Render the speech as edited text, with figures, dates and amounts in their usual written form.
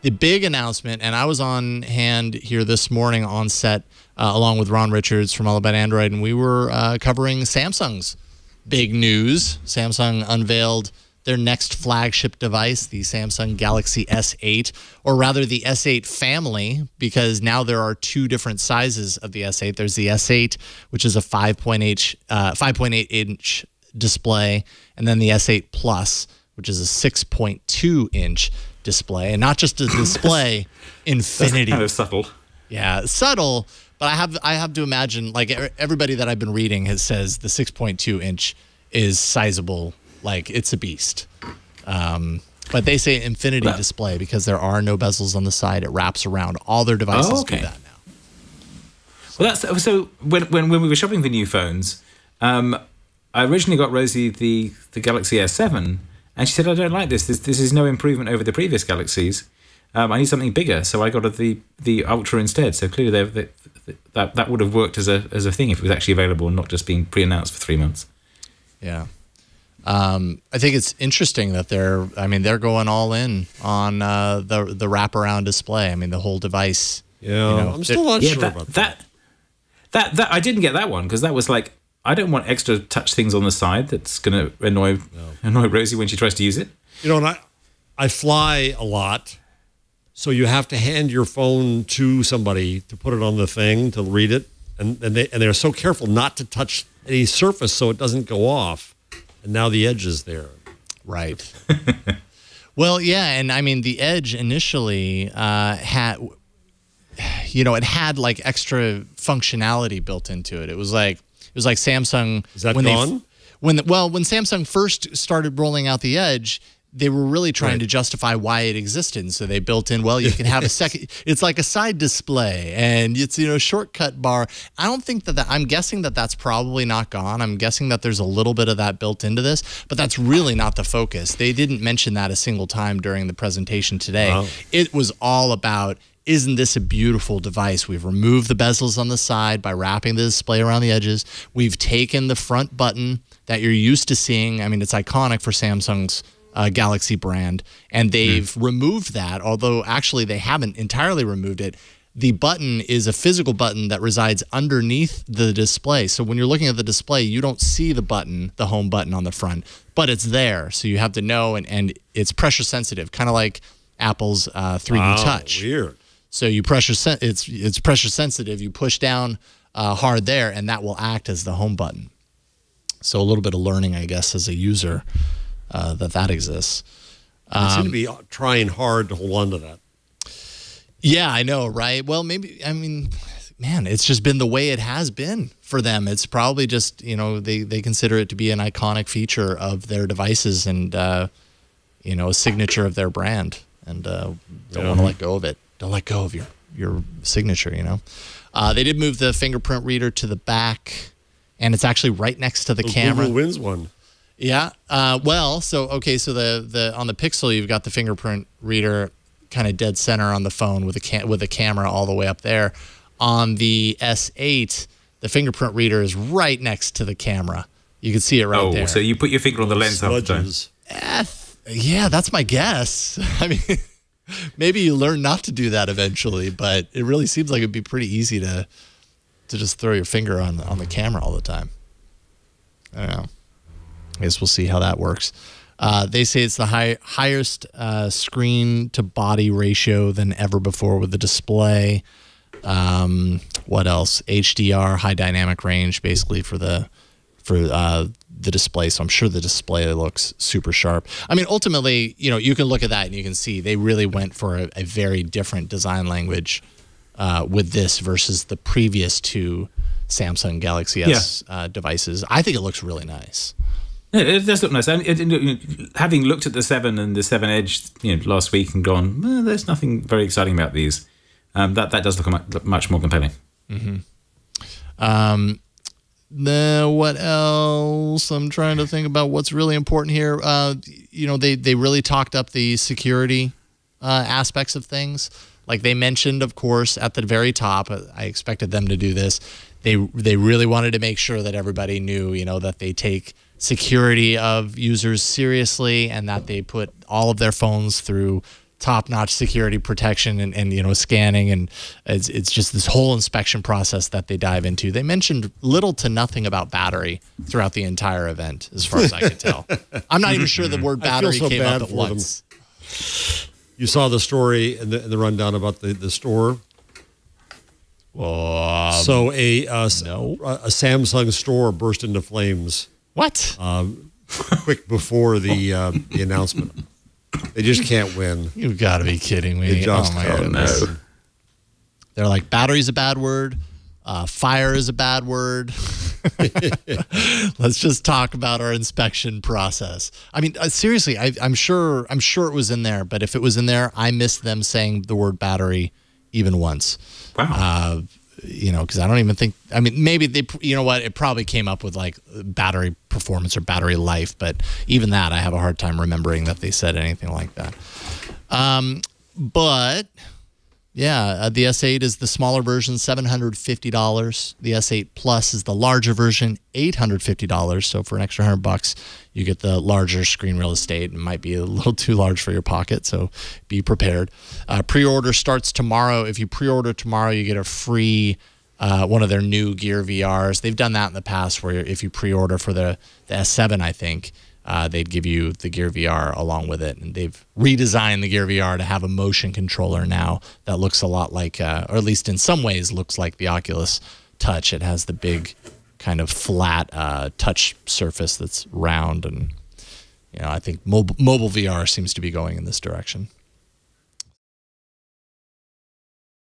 the big announcement, and I was on hand here this morning on set along with Ron Richards from All About Android, and we were covering Samsung's big news. Samsung unveiled their next flagship device, the Samsung Galaxy S8, or rather the S8 family, because now there are two different sizes of the S8. There's the S8, which is a 5.8-inch display, and then the S8 Plus, which is a 6.2-inch display. And not just a display, infinity. That's kind of subtle. Yeah, subtle, but I have to imagine, like, everybody that I've been reading says the 6.2-inch is sizable. Like, it's a beast. But they say infinity display because there are no bezels on the side. It wraps around. All their devices do that now. Well, that's so. When we were shopping for new phones, I originally got Rosie the Galaxy S7, and she said, "I don't like this. This is no improvement over the previous Galaxies. I need something bigger." So I got her the Ultra instead. So clearly, that would have worked as a thing if it was actually available and not just being pre-announced for 3 months. Yeah. I think it's interesting that they're going all in on the wraparound display. I mean, the whole device. Yeah, I'm still not sure about that. That I didn't get that one because that was like, I don't want extra touch things on the side. That's going to annoy Rosie when she tries to use it. You know, and I fly a lot, so you have to hand your phone to somebody to put it on the thing to read it, and they're so careful not to touch any surface so it doesn't go off. And now the Edge is there. Right. Well, yeah, and I mean, the Edge initially had, it had like extra functionality built into it. It was like Samsung. Is that gone? When Samsung first started rolling out the Edge, they were really trying to justify why it existed. And so they built in, well, you can have a second, it's like a side display and it's, shortcut bar. I don't think I'm guessing that that's probably not gone. I'm guessing that there's a little bit of that built into this, but that's really not the focus. They didn't mention that a single time during the presentation today. Wow. It was all about, isn't this a beautiful device? We've removed the bezels on the side by wrapping the display around the edges. We've taken the front button that you're used to seeing. I mean, it's iconic for Samsung's Galaxy brand, and they've removed that, although actually they haven't entirely removed it. The button is a physical button that resides underneath the display. So when you're looking at the display, you don't see the button, the home button on the front, but it's there. So you have to know, and it's pressure sensitive, kind of like Apple's 3D Touch. Weird. So you it's pressure sensitive. You push down hard there, and that will act as the home button. So a little bit of learning, I guess, as a user. That exists. I seem to be trying hard to hold on to that. Yeah, I know, right? Well, maybe, I mean, man, it's just been the way it has been for them. It's probably just, they consider it to be an iconic feature of their devices and, a signature of their brand, and don't want to let go of it. Don't let go of your signature, They did move the fingerprint reader to the back, and it's actually right next to the camera. Google wins one. Yeah. So the on the Pixel, you've got the fingerprint reader kind of dead center on the phone with a camera all the way up there. On the S8, the fingerprint reader is right next to the camera. You can see it right there. Oh, so you put your finger on the lens half the time. Yeah, that's my guess. I mean, maybe you learn not to do that eventually, but it really seems like it'd be pretty easy to just throw your finger on the camera all the time. I don't know. I guess we'll see how that works. They say it's the highest screen-to-body ratio than ever before with the display. What else? HDR, high dynamic range, basically for the display. So I'm sure the display looks super sharp. I mean, ultimately, you can look at that and you can see they really went for a very different design language with this versus the previous two Samsung Galaxy S devices. I think it looks really nice. Yeah, it does look nice. Having looked at the 7 and the 7 Edge, last week and gone, there's nothing very exciting about these. That does look much more compelling. Mm-hmm. What else? I'm trying to think about what's really important here. They really talked up the security aspects of things. Like they mentioned, of course, at the very top. I expected them to do this. They really wanted to make sure that everybody knew, that they take security of users seriously and that they put all of their phones through top-notch security protection and you know, scanning, and it's just this whole inspection process that they dive into. They mentioned little to nothing about battery throughout the entire event, as far as I could tell. I'm not even sure the word battery came up at once. You saw the story in the rundown about the store. So a Samsung store burst into flames. What? Quick before the announcement. They just can't win. You got to be kidding me! They just oh my can't goodness. win. They're like, battery's a bad word. Fire is a bad word. Let's just talk about our inspection process. I mean, seriously, I'm sure it was in there. But if it was in there, I missed them saying the word battery even once. Wow. You know, because I don't even think. I mean, maybe they. You know what? It probably came up with like battery performance or battery life. But even that, I have a hard time remembering that they said anything like that. But. Yeah, the S8 is the smaller version, $750. The S8 Plus is the larger version, $850. So for an extra $100, you get the larger screen real estate. It might be a little too large for your pocket, so be prepared. Pre-order starts tomorrow. If you pre-order tomorrow, you get a free one of their new Gear VRs. They've done that in the past, where if you pre-order for the S7, I think, they'd give you the Gear VR along with it. And they've redesigned the Gear VR to have a motion controller now that looks a lot like, or at least in some ways looks like the Oculus Touch. It has the big kind of flat touch surface that's round. And, you know, I think mobile VR seems to be going in this direction.